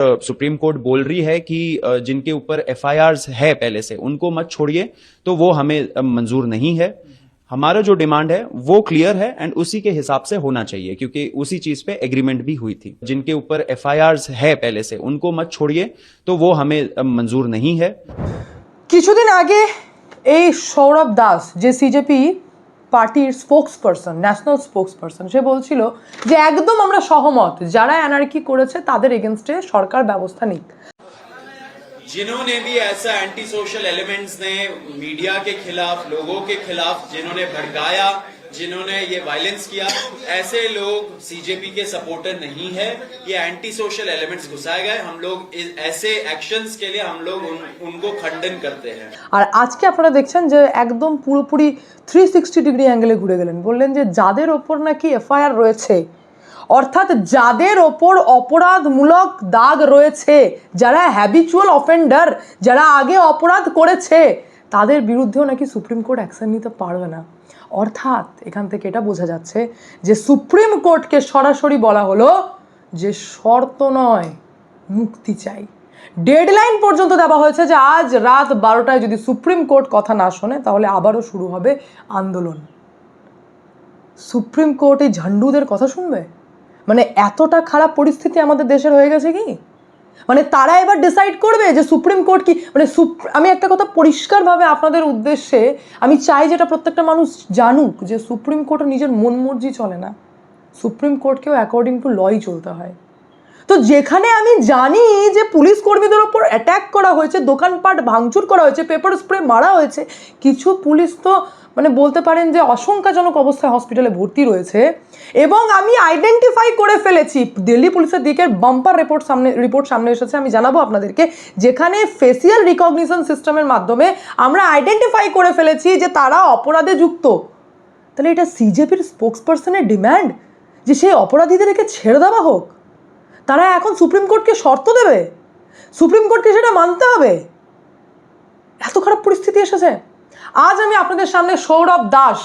Supreme court बोल रही है कि जिनके ऊपर एफआईआर्स है पहले से उनको मत छोड़िए, तो वो हमें मंजूर नहीं है। हमारा जो डिमांड है वो क्लियर है एंड उसी के हिसाब से होना चाहिए, क्योंकि उसी चीज पे एग्रीमेंट भी हुई थी। जिनके ऊपर एफआईआर्स है पहले से उनको मत छोड़िए, तो वो हमें मंजूर नहीं है। কিছুদিন আগে এই সৌরভ দাস যে সিজেপি পার্টির স্পোক্সপারসন, ন্যাশনাল স্পোক্সপারসন, সে বলছিল যে একদম আমরা সহমত যারা অ্যানার্কি করেছে তাদের এগেনস্টে সরকার ব্যবস্থা নিক। जिन्होंने भी ऐसा एंटी सोशल एलिमेंट्स ने मीडिया के खिलाफ, लोगों के खिलाफ, जिन्होंने भड़काया, जिन्होंने ये वायलेंस किया, ऐसे लोग सीजेपी के सपोर्टर नहीं है। ये एंटी सोशल एलिमेंट्स घुसाए गए। हम लोग ऐसे एक्शंस के लिए हम लोग उनको खंडन करते हैं। আর আজকে আপনারা দেখছেন যে একদম পুরোপুরি 360 ডিগ্রি অ্যাঙ্গেলে ঘুরে গেলেন, বললেন যে যাদের ওপর নাকি এফআইআর রয়েছে, অর্থাৎ যাদের ওপর অপরাধমূলক দাগ রয়েছে, যারা হ্যাবিচুয়াল অফেন্ডার, যারা আগে অপরাধ করেছে, তাদের বিরুদ্ধেও নাকি সুপ্রিম কোর্ট অ্যাকশন নিতে পারবে না। অর্থাৎ এখান থেকে এটা বোঝা যাচ্ছে যে সুপ্রিম কোর্টকে সরাসরি বলা হলো যে শর্ত নয়, মুক্তি চাই। ডেডলাইন পর্যন্ত দেওয়া হয়েছে যে আজ রাত 12টায় যদি সুপ্রিম কোর্ট কথা না শোনে তাহলে আবারও শুরু হবে আন্দোলন। সুপ্রিম কোর্ট এই ঝান্ডুদের কথা শুনবে? মানে এতটা খারাপ পরিস্থিতি আমাদের দেশের হয়ে গেছে কি? মানে তারা এবার ডিসাইড করবে যে সুপ্রিম কোর্ট কি, মানে আমি একটা কথা পরিষ্কারভাবে আপনাদের উদ্দেশ্যে আমি চাই যেটা প্রত্যেকটা মানুষ জানুক, যে সুপ্রিম কোর্টও নিজের মন মর্জি চলে না। সুপ্রিম কোর্টকেও অ্যাকর্ডিং টু লই চলতে হয়। তো যেখানে আমি জানি যে পুলিশ কর্মীদের ওপর অ্যাট্যাক করা হয়েছে, দোকানপাট ভাঙচুর করা হয়েছে, পেপার স্প্রে মারা হয়েছে, কিছু পুলিশ তো মানে বলতে পারেন যে আশঙ্কাজনক অবস্থায় হসপিটালে ভর্তি রয়েছে, এবং আমি আইডেন্টিফাই করে ফেলেছি, দিল্লি পুলিশের দিকের বাম্পার রিপোর্ট সামনে এসেছে, আমি জানাবো আপনাদেরকে, যেখানে ফেসিয়াল রিকগনিশন সিস্টেমের মাধ্যমে আমরা আইডেন্টিফাই করে ফেলেছি যে তারা অপরাধে যুক্ত। তাহলে এটা সিজেপির স্পোক্সপারসনের ডিম্যান্ড যে সেই অপরাধীদেরকে ছেড়ে দেওয়া হোক? তারা এখন সুপ্রিম কোর্টকে শর্ত দেবে? সুপ্রিম কোর্টকে সেটা মানতে হবে? এত খারাপ পরিস্থিতি এসেছে। আজ আমি আপনাদের সামনে সৌরভ দাস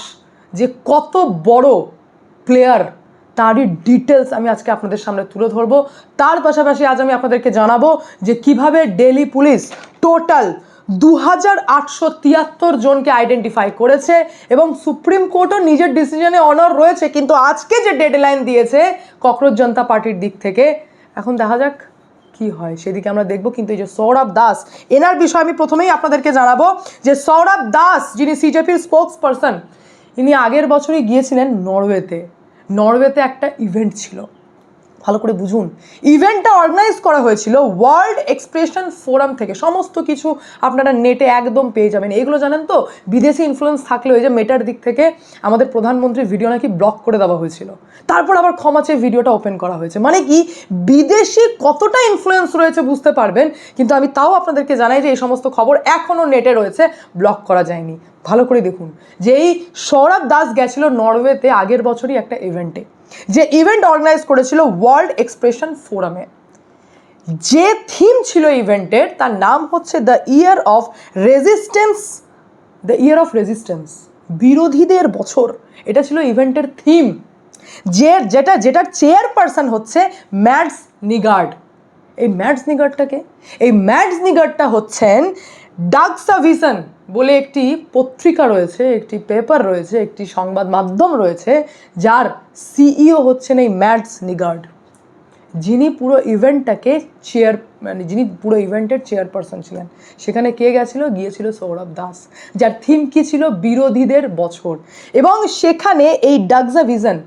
যে কত বড় প্লেয়ার তারই ডিটেলস আমি আজকে আপনাদের সামনে তুলে ধরবো। তার পাশাপাশি আজ আমি আপনাদেরকে জানাবো যে কিভাবে দিল্লি পুলিশ টোটাল 2873 জনকে আইডেন্টিফাই করেছে, এবং সুপ্রিম কোর্টও নিজের ডিসিশনে অনর রয়েছে। কিন্তু আজকে যে ডেডলাইন দিয়েছে ককরোচ জনতা পার্টির দিক থেকে, এখন দেখা যাক কি হয়, সেদিকে আমরা দেখবো। কিন্তু এই যে সৌরভ দাস, এনার বিষয়ে আমি প্রথমেই আপনাদেরকে জানাবো যে সৌরভ দাস যিনি সিজেপির স্পোক্সপারসন, ইনি আগের বছরই গিয়েছিলেন নরওয়েতে একটা ইভেন্ট ছিল। ভালো করে বুঝুন, ইভেন্টটা অর্গানাইজ করা হয়েছিল ওয়ার্ল্ড এক্সপ্রেশন ফোরাম থেকে। সমস্ত কিছু আপনারা নেটে একদম পেয়ে যাবেন। এগুলো জানেন তো, বিদেশি ইনফ্লুয়েন্স থাকলে ওই যে মেটার দিক থেকে আমাদের প্রধানমন্ত্রীর ভিডিও নাকি ব্লক করে দেওয়া হয়েছিল, তারপর আবার ক্ষমা চেয়ে ভিডিওটা ওপেন করা হয়েছে। মানে কি, বিদেশি কতটা ইনফ্লুয়েন্স রয়েছে বুঝতে পারবেন। কিন্তু আমি তাও আপনাদেরকে জানাই যে এই সমস্ত খবর এখনও নেটে রয়েছে, ব্লক করা যায়নি। ভালো করে দেখুন যে এই সৌরভ দাস গেছিল নরওয়েতে আগের বছরই একটা ইভেন্টে, যে ইভেন্ট অর্গানাইজ করেছিল ওয়ার্ল্ড এক্সপ্রেশন ফোরামে। যে থিম ছিল ইভেন্টের, তার নাম হচ্ছে দ্য ইয়ার অফ রেজিস্ট্যান্স, বিরোধীদের বছর। এটা ছিল ইভেন্টের থিম, যেটার চেয়ারপারসন হচ্ছে ম্যাডস নিগার্ড। এই ম্যাডস নিগার্ডটা হচ্ছেন ডাগসাভিসন বলে একটি পত্রিকা রয়েছে, একটি পেপার রয়েছে, একটি সংবাদ মাধ্যম রয়েছে, যার সিইও হচ্ছেন এই ম্যাডস নিগার্ড, যিনি পুরো ইভেন্টের চেয়ারপারসন ছিলেন। সেখানে কে গিয়েছিল সৌরভ দাস, যার থিম কি ছিল, বিরোধীদের বছর। এবং সেখানে এই ডাগসাভিসন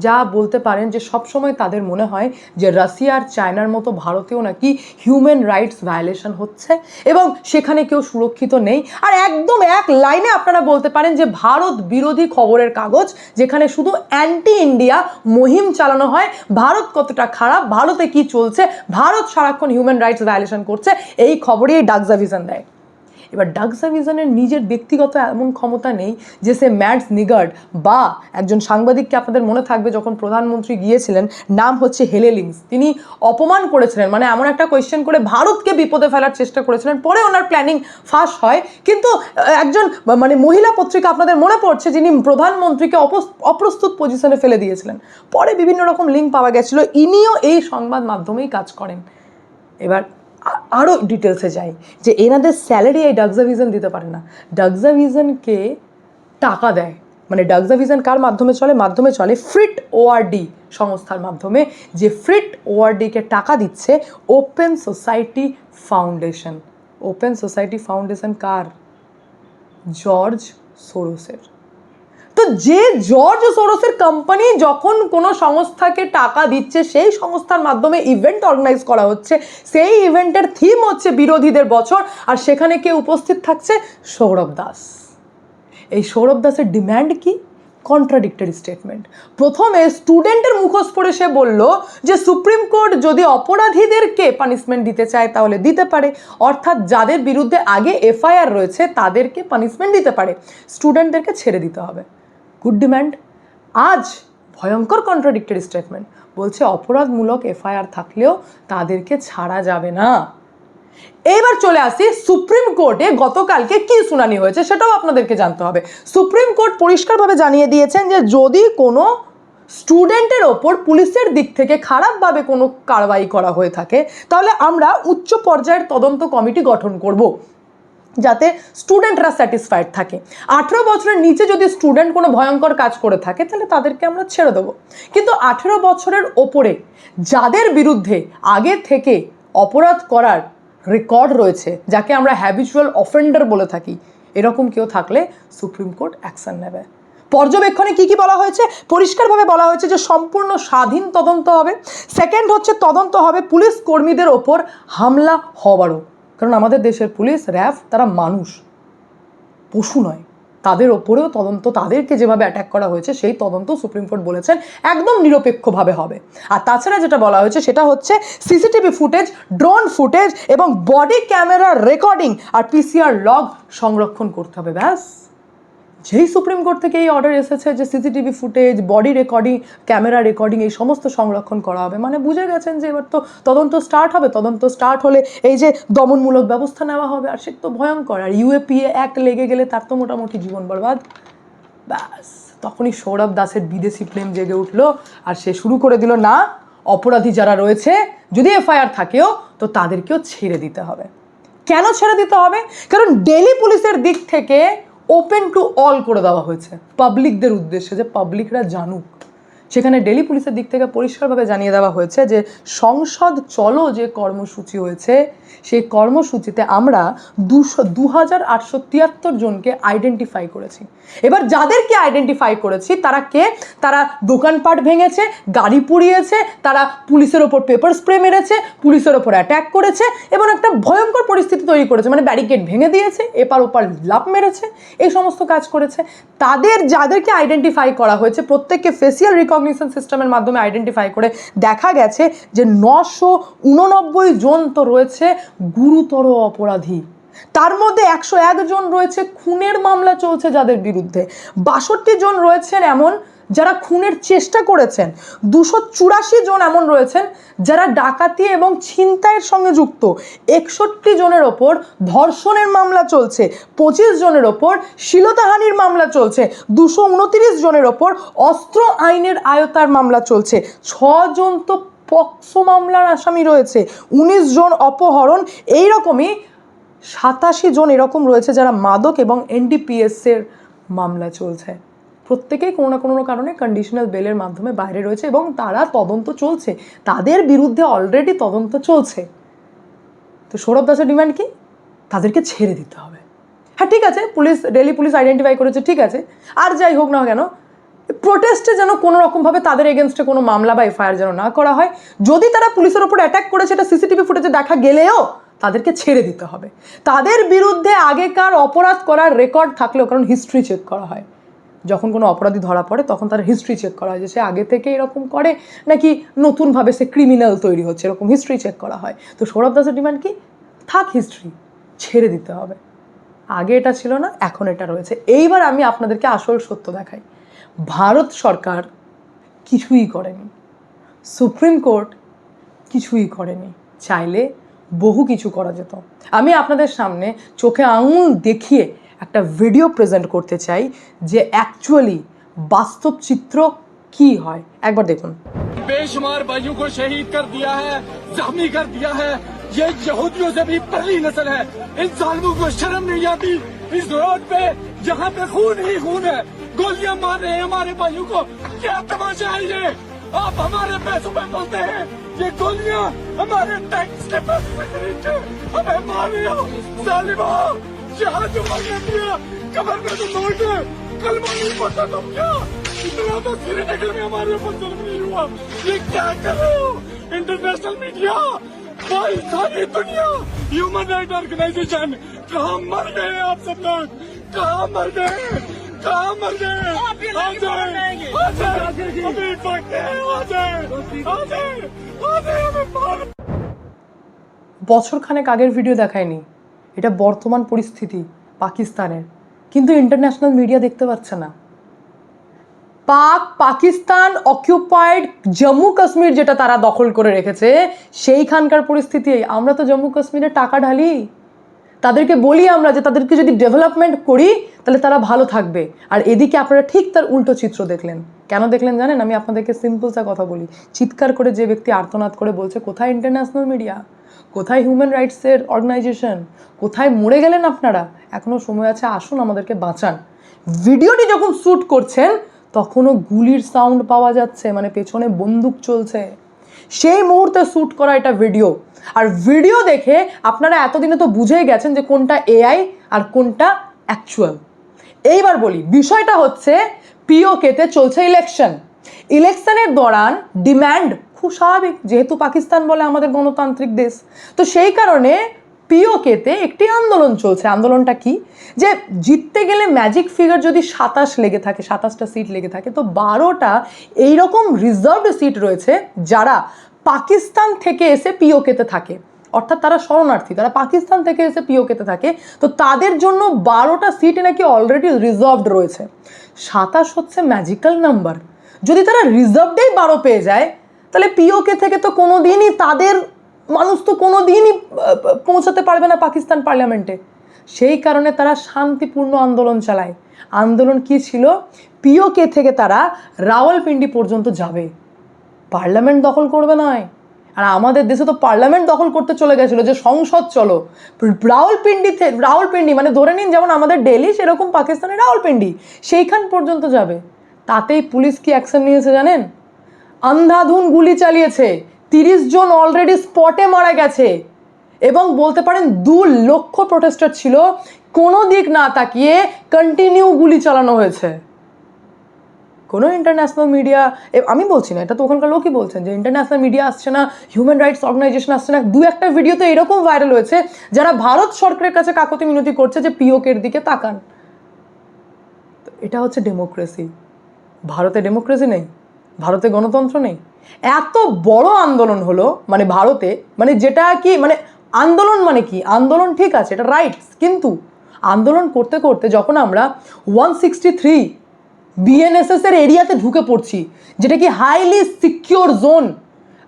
যা বলতে পারেন যে সবসময় তাদের মনে হয় যে রাশিয়া আর চায়নার মতো ভারতেও নাকি হিউম্যান রাইটস ভায়োলেশন হচ্ছে এবং সেখানে কেউ সুরক্ষিত নেই। আর একদম এক লাইনে আপনারা বলতে পারেন যে ভারত বিরোধী খবরের কাগজ, যেখানে শুধু অ্যান্টি ইন্ডিয়া মুহিম চালানো হয়, ভারত কতটা খারাপ, ভারতে কি চলছে, ভারত সারাক্ষণ হিউম্যান রাইটস ভায়োলেশন করছে, এই খবরই এই ডাগসাভিসন দেয়। এবার ডাগসাভিসনের নিজের ব্যক্তিগত এমন ক্ষমতা নেই যে সে ম্যাডস নিগার্ড বা একজন সাংবাদিককে, আপনাদের মনে থাকবে যখন প্রধানমন্ত্রী গিয়েছিলেন, নাম হচ্ছে হেলে লিংস, তিনি অপমান করেছিলেন, মানে এমন একটা কোয়েশ্চেন করে ভারতকে বিপদে ফেলার চেষ্টা করেছিলেন। পরে ওনার প্ল্যানিং ফাঁস হয়, কিন্তু একজন মানে মহিলা পত্রিকা আপনাদের মনে পড়ছে যিনি প্রধানমন্ত্রীকে অপ্রস্তুত পজিশনে ফেলে দিয়েছিলেন। পরে বিভিন্ন রকম লিঙ্ক পাওয়া গেছিল, ইনিও এই সংবাদ মাধ্যমেই কাজ করেন। এবার আরও ডিটেলসে যাই যে এনাদের স্যালারি এই ডাগজাভিশন দিতে পারে না, ডাগজাভিশনকে টাকা দেয়, মানে ডাগজাভিশন কার মাধ্যমে চলে ফ্রিট ওআরডি সংস্থার মাধ্যমে, যে ফ্রিট ওআরডিকে টাকা দিচ্ছে open society foundation. Open society foundation কার? জর্জ সোরোসের। তো যে জর্জ সোরোসের কোম্পানি যখন কোনো সংস্থাকে টাকা দিচ্ছে, সেই সংস্থার মাধ্যমে ইভেন্ট অর্গানাইজ করা হচ্ছে, সেই ইভেন্টের থিম হচ্ছে বিরোধীদের বছর, আর সেখানে কে উপস্থিত থাকছে? সৌরভ দাস। এই সৌরভ দাসের ডিম্যান্ড কি? Contradictory statement. প্রথমে স্টুডেন্টের মুখোশ পড়ে সে বলল যে সুপ্রিম কোর্ট যদি অপরাধীদেরকে পানিশমেন্ট দিতে চায় তাহলে দিতে পারে, অর্থাৎ যাদের বিরুদ্ধে আগে এফআইআর রয়েছে তাদেরকে পানিশমেন্ট দিতে পারে, স্টুডেন্টদেরকে ছেড়ে দিতে হবে। Good demand. আজ ভয়ঙ্কর কন্ট্রাডিক্টরি স্টেটমেন্ট, বলছে অপরাধমূলক এফআইআর থাকলেও তাদেরকে ছাড়া যাবে না। এইবার চলে আসি সুপ্রিম কোর্টে গতকালকে কি শুনানি হয়েছে সেটাও আপনাদেরকে জানতে হবে। সুপ্রিম কোর্ট পরিষ্কারভাবে জানিয়ে দিয়েছেন যে যদি কোনো স্টুডেন্টের ওপর পুলিশের দিক থেকে খারাপভাবে কোনো কারবাই করা হয়ে থাকে তাহলে আমরা উচ্চ পর্যায়ের তদন্ত কমিটি গঠন করব, যাতে স্টুডেন্টরা স্যাটিসফাইড থাকে। 18 বছরের নিচে যদি স্টুডেন্ট কোনো ভয়ঙ্কর কাজ করে থাকে তাহলে তাদেরকে আমরা ছেড়ে দেবো, কিন্তু 18 বছরের ওপরে যাদের বিরুদ্ধে আগে থেকে অপরাধ করার রেকর্ড রয়েছে, যাকে আমরা হ্যাবিচুয়াল অফেন্ডার বলে থাকি, এরকম কেউ থাকলে সুপ্রিম কোর্ট অ্যাকশন নেবে। পর্যবেক্ষণে কি কি বলা হয়েছে? পরিষ্কারভাবে বলা হয়েছে যে সম্পূর্ণ স্বাধীন তদন্ত হবে। সেকেন্ড হচ্ছে তদন্ত হবে পুলিশ কর্মীদের ওপর হামলা হওয়ারও, কারণ আমাদের দেশের পুলিশ র্যাব তারা মানুষ, পশু নয়, তাদের ওপরেও তদন্ত, তাদেরকে যেভাবে অ্যাটাক করা হয়েছে সেই তদন্ত সুপ্রিম কোর্ট বলেছেন একদম নিরপেক্ষভাবে হবে। আর তাছাড়া যেটা বলা হয়েছে সেটা হচ্ছে সিসিটিভি ফুটেজ, ড্রোন ফুটেজ এবং বডি ক্যামেরা রেকর্ডিং আর পিসিআর লগ সংরক্ষণ করতে হবে। ব্যাস, যেই সুপ্রিম কোর্ট থেকে এই অর্ডার এসেছে যে CCTV footage, body recording, camera recording এই সমস্ত সংরক্ষণ করা হবে, মানে বুঝে গেছেন যে এবার তো তদন্ত স্টার্ট হবে। তদন্ত স্টার্ট হলে এই যে দমনমূলক ব্যবস্থা নেওয়া হবে, আর সে তো ভয়ঙ্কর। আর ইউএপিএ অ্যাক্ট লেগে গেলে তার তো মোটামুটি জীবন বরবাদ। ব্যাস, তখনই সৌরভ দাসের বিদেশি প্রেম জেগে উঠলো আর সে শুরু করে দিল, না অপরাধী যারা রয়েছে যদি এফআইআর থাকেও তো তাদেরকেও ছেড়ে দিতে হবে। কেন ছেড়ে দিতে হবে? কারণ দিল্লি পুলিশের দিক থেকে ওপেন টু অল করে দেওয়া হয়েছে পাবলিকদের উদ্দেশ্যে, যে পাবলিকরা জানুক। সেখানে দিল্লি পুলিশের দিক থেকে পরিষ্কারভাবে জানিয়ে দেওয়া হয়েছে যে সংসদ চলো যে কর্মসূচি হয়েছে সেই কর্মসূচিতে আমরা 2873 জনকে আইডেন্টিফাই করেছি। এবার যাদেরকে আইডেন্টিফাই করেছি তারা কে? তারা দোকানপাট ভেঙেছে, গাড়ি পুড়িয়েছে, তারা পুলিশের ওপর পেপার স্প্রে মেরেছে, পুলিশের ওপর অ্যাট্যাক করেছে এবং একটা ভয়ঙ্কর পরিস্থিতি তৈরি করেছে, মানে ব্যারিকেড ভেঙে দিয়েছে, এপার ওপার লাফ মেরেছে, এই সমস্ত কাজ করেছে। যাদেরকে আইডেন্টিফাই করা হয়েছে প্রত্যেককে ফেসিয়াল রিকগনিশন সিস্টেমের মাধ্যমে আইডেন্টিফাই করে দেখা গেছে যে 989 জন তো রয়েছে গুরুতর অপরাধী, তার মধ্যে 101 জন রয়েছে খুনের মামলা চলছে যাদের বিরুদ্ধে, 62 জন রয়েছেন এমন যারা খুনের চেষ্টা করেছেন, 284 জন এমন রয়েছেন যারা ডাকাতি এবং ছিনতাইয়ের সঙ্গে যুক্ত, 61 জনের ওপর ধর্ষণের মামলা চলছে, 25 জনের ওপর শ্লীলতাহানির মামলা চলছে, 229 জনের ওপর অস্ত্র আইনের আয়তার মামলা চলছে, 6 জন তো পক্সো মামলার আসামি রয়েছে, 19 জন অপহরণ, এইরকমই 87 জন এরকম রয়েছে যারা মাদক এবং এনডিপিএসের মামলা চলছে। প্রত্যেকেই কোনো না কোনো কারণে কন্ডিশনাল বেলের মাধ্যমে বাইরে রয়েছে এবং তারা তদন্ত চলছে, তাদের বিরুদ্ধে অলরেডি তদন্ত চলছে। তো সৌরভ দাসের ডিমান্ড কি? তাদেরকে ছেড়ে দিতে হবে। হ্যাঁ ঠিক আছে, দিল্লি পুলিশ আইডেন্টিফাই করেছে, ঠিক আছে, আর যাই হোক না কেন প্রোটেস্টে যেন কোনো রকমভাবে তাদের এগেনস্টে কোনো মামলা বা এফআইআর যেন না করা হয়। যদি তারা পুলিশের ওপর অ্যাটাক করেছে এটা সিসিটিভি ফুটেজে দেখা গেলেও তাদেরকে ছেড়ে দিতে হবে। তাদের বিরুদ্ধে আগেকার অপরাধ করার রেকর্ড থাকলেও, কারণ হিস্ট্রি চেক করা হয়, যখন কোনো অপরাধী ধরা পড়ে তখন তার হিস্ট্রি চেক করা হয় যে সে আগে থেকে এরকম করে নাকি নতুনভাবে সে ক্রিমিনাল তৈরি হচ্ছে, এরকম হিস্ট্রি চেক করা হয়। তো সৌরভ দাসের ডিমান্ড কি? থাক হিস্ট্রি, ছেড়ে দিতে হবে। আগে এটা ছিল না, এখন এটা রয়েছে। এইবার আমি আপনাদেরকে আসল সত্য দেখাই। ভারত সরকার কিছুই করেনি, সুপ্রিম কোর্ট কিছুই করেনি, চাইলে বহু কিছু করা যেত। আমি আপনাদের সামনে চোখে আঙুল দেখিয়ে একটা ভিডিও প্রেজেন্ট করতে চাই যে অ্যাকচুয়ালি বাস্তব চিত্র কি হয়, একবার দেখুন। बेशुमार भाइयों को शहीद कर दिया है, जख्मी कर दिया है, ये यहूदियों से भी पहली नस्ल है। इन जालिमों को शर्म नहीं आती। इस रोड पे जहाँ पे खून ही खून है, गोलियां मार रहे हैं हमारे भाइयों को। क्या तमाशा है ये? आप हमारे पैसों पे बोलते हैं, ये गोलियां हमारे टैक्स के पैसे से खरीद के हमें मार रहे हो। जालिमो, यहाँ जो मरने दिया, कमर में तो नोट है, कलमा नहीं पड़ता तुम क्या? इतना तो श्रीनगर में हमारे ऊपर जुल्म नहीं हुआ। ये क्या कर रहे हो? इंटरनेशनल मीडिया, भाई सारी दुनिया, ह्यूमन राइट ऑर्गेनाइजेशन, कहाँ मर गए आप सब लोग? कहाँ मर गए? कहाँ मर गए? आ जाए, आ जाए, अभी पकड़े, आ जाए, आ जाए, आ जाए, हमें मार। বছর খানেক আগের ভিডিও দেখায়নি, এটা বর্তমান পরিস্থিতি পাকিস্তানের, কিন্তু ইন্টারন্যাশনাল মিডিয়া দেখতে পাচ্ছে না। পাকিস্তান অকিউপাইড জম্মু কাশ্মীর যেটা তারা দখল করে রেখেছে, সেইখানকার পরিস্থিতি। আমরা তো জম্মু কাশ্মীরে টাকা ঢালি, তাদেরকে বলি আমরা যে তাদেরকে যদি ডেভেলপমেন্ট করি তাহলে তারা ভালো থাকবে, আর এদিকে আপনারা ঠিক তার উল্টো চিত্র দেখলেন। কেন দেখলেন জানেন? আমি আপনাদেরকে সিম্পলসা কথা বলি। চিৎকার করে যে ব্যক্তি আর্তনাদ করে বলছে, কোথায় ইন্টারন্যাশনাল মিডিয়া, কোথায় হিউম্যান রাইটসের অর্গানাইজেশন, কোথায় মরে গেলেন আপনারা? এখনও সময় আছে, আসুন আমাদেরকে বাঁচান। ভিডিওটি যখন শ্যুট করছেন তখনও গুলির সাউন্ড পাওয়া যাচ্ছে, মানে পেছনে বন্দুক চলছে। সেই মুহূর্তে শ্যুট করা এটা ভিডিও। আর ভিডিও দেখে আপনারা এতদিনে তো বুঝেই গেছেন যে কোনটা এআই আর কোনটা অ্যাকচুয়াল। এইবার বলি, বিষয়টা হচ্ছে পিওকেতে চলছে ইলেকশন। ইলেকশনের দৌরান ডিম্যান্ড খুব স্বাভাবিক, যেহেতু পাকিস্তান বলে আমাদের গণতান্ত্রিক দেশ, তো সেই কারণে পিওকেতে একটি আন্দোলন চলছে। আন্দোলনটা কি? যে জিততে গেলে ম্যাজিক ফিগার যদি 27 লেগে থাকে, 27টা সিট লেগে থাকে, তো 12টা এইরকম রিজার্ভড সিট রয়েছে যারা পাকিস্তান থেকে এসে পিওকেতে থাকে, অর্থাৎ তারা শরণার্থী, তারা পাকিস্তান থেকে এসে পিওকেতে থাকে, তো তাদের জন্য 12টা সিট নাকি অলরেডি রিজার্ভড রয়েছে। 27 হচ্ছে ম্যাজিক্যাল নাম্বার। যদি তারা রিজার্ভডেই 12 পেয়ে যায়, তাহলে পিওকে থেকে তো কোনো দিনই তাদের মানুষ তো কোনো দিনই পৌঁছাতে পারবে না পাকিস্তান পার্লামেন্টে। সেই কারণে তারা শান্তিপূর্ণ আন্দোলন চালায়। আন্দোলন কি ছিল? পিওকে থেকে তারা রাওয়ালপিন্ডি পর্যন্ত যাবে, পার্লামেন্ট দখল করবে নয়। আর আমাদের দেশে তো পার্লামেন্ট দখল করতে চলে গেছিলো, যে সংসদ চলো। রাওয়ালপিন্ডি মানে ধরে নিন যেমন আমাদের দিল্লি, সেরকম পাকিস্তানের রাওয়ালপিন্ডি, সেইখান পর্যন্ত যাবে। তাতেই পুলিশ কি অ্যাকশন নিয়েছে জানেন? আন্ধাধুন গুলি চালিয়েছে, 30 জন অলরেডি স্পটে মারা গেছে, এবং বলতে পারেন 2 লক্ষ প্রোটেস্টার ছিল। কোনো দিক না তাকিয়ে কন্টিনিউ গুলি চালানো হয়েছে। কোনো ইন্টারন্যাশনাল মিডিয়া, আমি বলছি না, এটা তো ওখানকার লোকই বলছেন যে ইন্টারন্যাশনাল মিডিয়া আসছে না, হিউম্যান রাইটস অর্গানাইজেশন আসছে না। 2-1টা ভিডিওতে এরকম ভাইরাল হয়েছে যারা ভারত সরকারের কাছে কাকতি মিনতি করছে যে পিওকের দিকে তাকান। এটা হচ্ছে ডেমোক্রেসি। ভারতে ডেমোক্রেসি নেই, ভারতে গণতন্ত্র নেই। এত বড় আন্দোলন হলো মানে ভারতে, মানে যেটা কি মানে আন্দোলন মানে কি? আন্দোলন ঠিক আছে, এটা রাইটস, কিন্তু আন্দোলন করতে করতে যখন আমরা 163 বিএনএসএস এর এরিয়াতে ঢুকে পড়ছি, যেটা কি হাইলি সিকিউর জোন,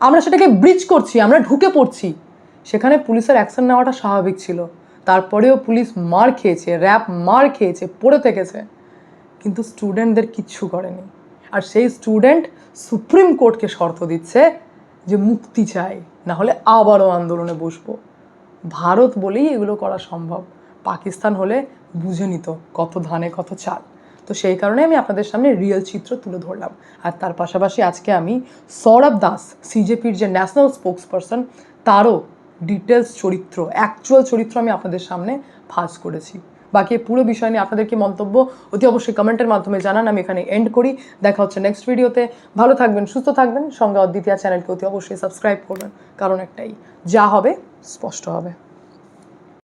আমরা সেটাকে ব্রিচ করছি, আমরা ঢুকে পড়ছি, সেখানে পুলিশের অ্যাকশন নেওয়াটা স্বাভাবিক ছিল। তারপরেও পুলিশ মার খেয়েছে, র্যাব মার খেয়েছে, পড়ে থেকেছে, কিন্তু স্টুডেন্টদের কিচ্ছু করেনি। আর সেই স্টুডেন্ট সুপ্রিম কোর্টকে শর্ত দিচ্ছে যে মুক্তি চাই, না হলে আবারও আন্দোলনে বসবো। ভারত বলেই এগুলো করা সম্ভব, পাকিস্তান হলে বুঝে নিত কত ধানে কত চাল। তো সেই কারণে আমি আপনাদের সামনে রিয়েল চিত্র তুলে ধরলাম। আর তার পাশাপাশি আজকে আমি সৌরভ দাস, সিজেপির যে ন্যাশনাল স্পোক্স পারসন, তারও ডিটেলস চরিত্র, অ্যাকচুয়াল চরিত্র আমি আপনাদের সামনে ফাঁস করেছি। বাকি পুরো বিষয় নিয়ে আপনাদের কি মন্তব্য অতি অবশ্যই কমেন্টের মাধ্যমে জানান। আমি এখানে এন্ড করি, দেখা হচ্ছে নেক্সট ভিডিওতে। ভালো থাকবেন, সুস্থ থাকবেন, সঙ্গে অদ্বিতীয়া চ্যানেলকে অতি অবশ্যই সাবস্ক্রাইব করবেন, কারণ একটাই, যা হবে স্পষ্ট হবে।